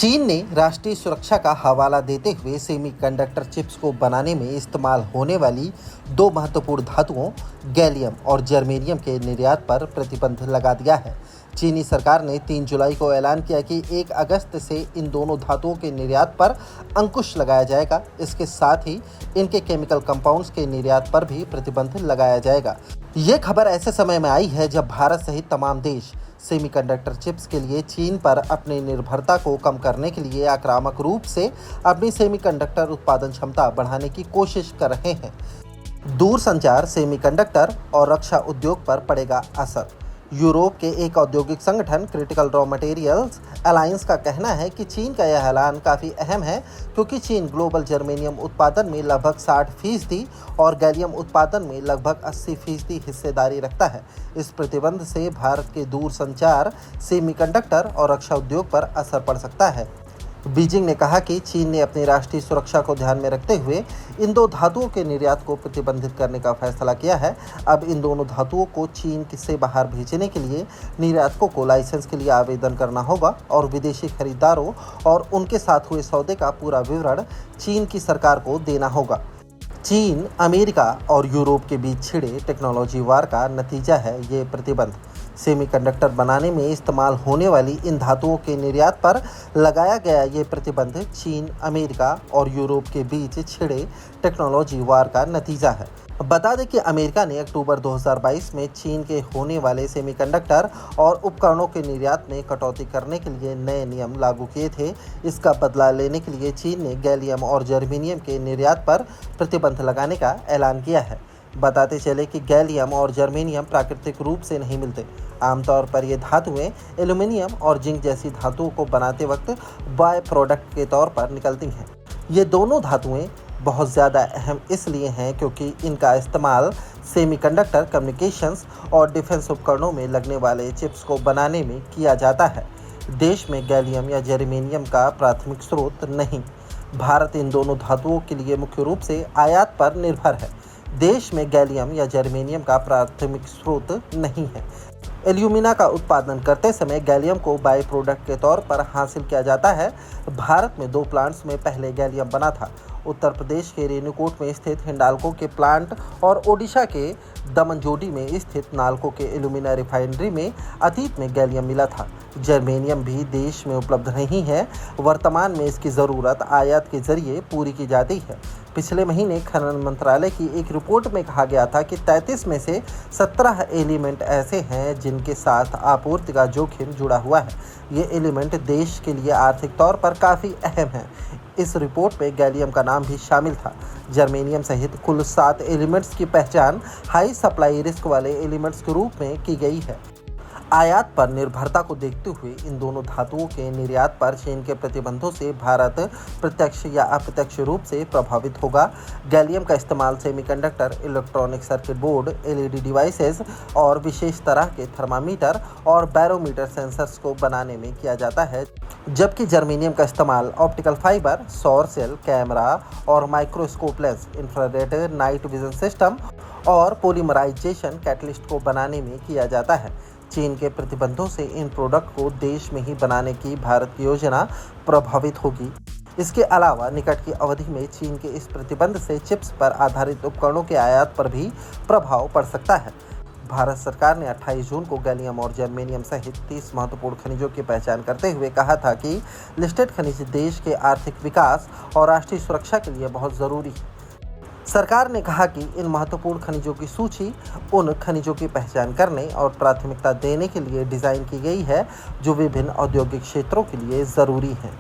चीन ने राष्ट्रीय सुरक्षा का हवाला देते हुए सेमीकंडक्टर चिप्स को बनाने में इस्तेमाल होने वाली दो महत्वपूर्ण धातुओं गैलियम और जर्मेनियम के निर्यात पर प्रतिबंध लगा दिया है। चीनी सरकार ने 3 जुलाई को ऐलान किया कि 1 अगस्त से इन दोनों धातुओं के निर्यात पर अंकुश लगाया जाएगा। इसके साथ ही इनके केमिकल कंपाउंड्स के निर्यात पर भी प्रतिबंध लगाया जाएगा। ये खबर ऐसे समय में आई है जब भारत सहित तमाम देश सेमीकंडक्टर चिप्स के लिए चीन पर अपनी निर्भरता को कम करने के लिए आक्रामक रूप से अपनी सेमीकंडक्टर उत्पादन क्षमता बढ़ाने की कोशिश कर रहे हैं। दूरसंचार, सेमीकंडक्टर और रक्षा उद्योग पर पड़ेगा असर। यूरोप के एक औद्योगिक संगठन क्रिटिकल रॉ मटेरियल्स अलायंस का कहना है कि चीन का यह ऐलान काफ़ी अहम है, क्योंकि चीन ग्लोबल जर्मेनियम उत्पादन में लगभग 60% और गैलियम उत्पादन में लगभग 80% हिस्सेदारी रखता है। इस प्रतिबंध से भारत के दूरसंचार, सेमीकंडक्टर और रक्षा उद्योग पर असर पड़ सकता है। बीजिंग ने कहा कि चीन ने अपनी राष्ट्रीय सुरक्षा को ध्यान में रखते हुए इन दो धातुओं के निर्यात को प्रतिबंधित करने का फैसला किया है। अब इन दोनों धातुओं को चीन से बाहर भेजने के लिए निर्यातकों को लाइसेंस के लिए आवेदन करना होगा और विदेशी खरीदारों और उनके साथ हुए सौदे का पूरा विवरण चीन की सरकार को देना होगा। चीन, अमेरिका और यूरोप के बीच छिड़े टेक्नोलॉजी वार का नतीजा है ये प्रतिबंध। सेमीकंडक्टर बनाने में इस्तेमाल होने वाली इन धातुओं के निर्यात पर लगाया गया ये प्रतिबंध चीन, अमेरिका और यूरोप के बीच छिड़े टेक्नोलॉजी वार का नतीजा है। बता दें कि अमेरिका ने अक्टूबर 2022 में चीन के होने वाले सेमीकंडक्टर और उपकरणों के निर्यात में कटौती करने के लिए नए नियम लागू किए थे। इसका बदला लेने के लिए चीन ने गैलियम और जर्मेनियम के निर्यात पर प्रतिबंध लगाने का ऐलान किया है। बताते चले कि गैलियम और जर्मेनियम प्राकृतिक रूप से नहीं मिलते। आमतौर पर ये धातुएं एल्यूमिनियम और जिंक जैसी धातुओं को बनाते वक्त बाय प्रोडक्ट के तौर पर निकलती हैं। ये दोनों धातुएं बहुत ज़्यादा अहम इसलिए हैं क्योंकि इनका इस्तेमाल सेमीकंडक्टर, कम्युनिकेशंस और डिफेंस उपकरणों में लगने वाले चिप्स को बनाने में किया जाता है। देश में गैलियम या जर्मेनियम का प्राथमिक स्रोत नहीं। भारत इन दोनों धातुओं के लिए मुख्य रूप से आयात पर निर्भर है। देश में गैलियम या जर्मेनियम का प्राथमिक स्रोत नहीं है। एल्यूमिना का उत्पादन करते समय गैलियम को बाई प्रोडक्ट के तौर पर हासिल किया जाता है। भारत में 2 प्लांट्स में पहले गैलियम बना था। उत्तर प्रदेश के रेणुकूट में स्थित हिंडाल्को के प्लांट और ओडिशा के दमनजोडी में स्थित नाल्को के एल्यूमिना रिफाइनरी में अतीत में गैलियम मिला था। जर्मेनियम भी देश में उपलब्ध नहीं है। वर्तमान में इसकी ज़रूरत आयात के जरिए पूरी की जाती है। पिछले महीने खनन मंत्रालय की एक रिपोर्ट में कहा गया था कि 33 में से 17 एलिमेंट ऐसे हैं जिनके साथ आपूर्ति का जोखिम जुड़ा हुआ है। ये एलिमेंट देश के लिए आर्थिक तौर पर काफ़ी अहम हैं। इस रिपोर्ट में गैलियम का नाम भी शामिल था। जर्मेनियम सहित कुल 7 एलिमेंट्स की पहचान हाई सप्लाई रिस्क वाले एलिमेंट्स के रूप में की गई है। आयात पर निर्भरता को देखते हुए इन दोनों धातुओं के निर्यात पर चीन के प्रतिबंधों से भारत प्रत्यक्ष या अप्रत्यक्ष रूप से प्रभावित होगा। गैलियम का इस्तेमाल semiconductor, electronic circuit board, LED devices और विशेष तरह के थर्मामीटर और बैरोमीटर सेंसर्स को बनाने में किया जाता है, जबकि जर्मेनियम का इस्तेमाल ऑप्टिकल फाइबर, सौर सेल, कैमरा और microscope lens, infrared night vision system और पॉलीमराइजेशन कैटलिस्ट को बनाने में किया जाता है। चीन के प्रतिबंधों से इन प्रोडक्ट को देश में ही बनाने की भारत की योजना प्रभावित होगी। इसके अलावा निकट की अवधि में चीन के इस प्रतिबंध से चिप्स पर आधारित उपकरणों के आयात पर भी प्रभाव पड़ सकता है। भारत सरकार ने 28 जून को गैलियम और जर्मेनियम सहित 30 महत्वपूर्ण खनिजों की पहचान करते हुए कहा था कि लिस्टेड खनिज देश के आर्थिक विकास और राष्ट्रीय सुरक्षा के लिए बहुत ज़रूरी है। सरकार ने कहा कि इन महत्वपूर्ण खनिजों की सूची उन खनिजों की पहचान करने और प्राथमिकता देने के लिए डिज़ाइन की गई है जो विभिन्न औद्योगिक क्षेत्रों के लिए ज़रूरी हैं।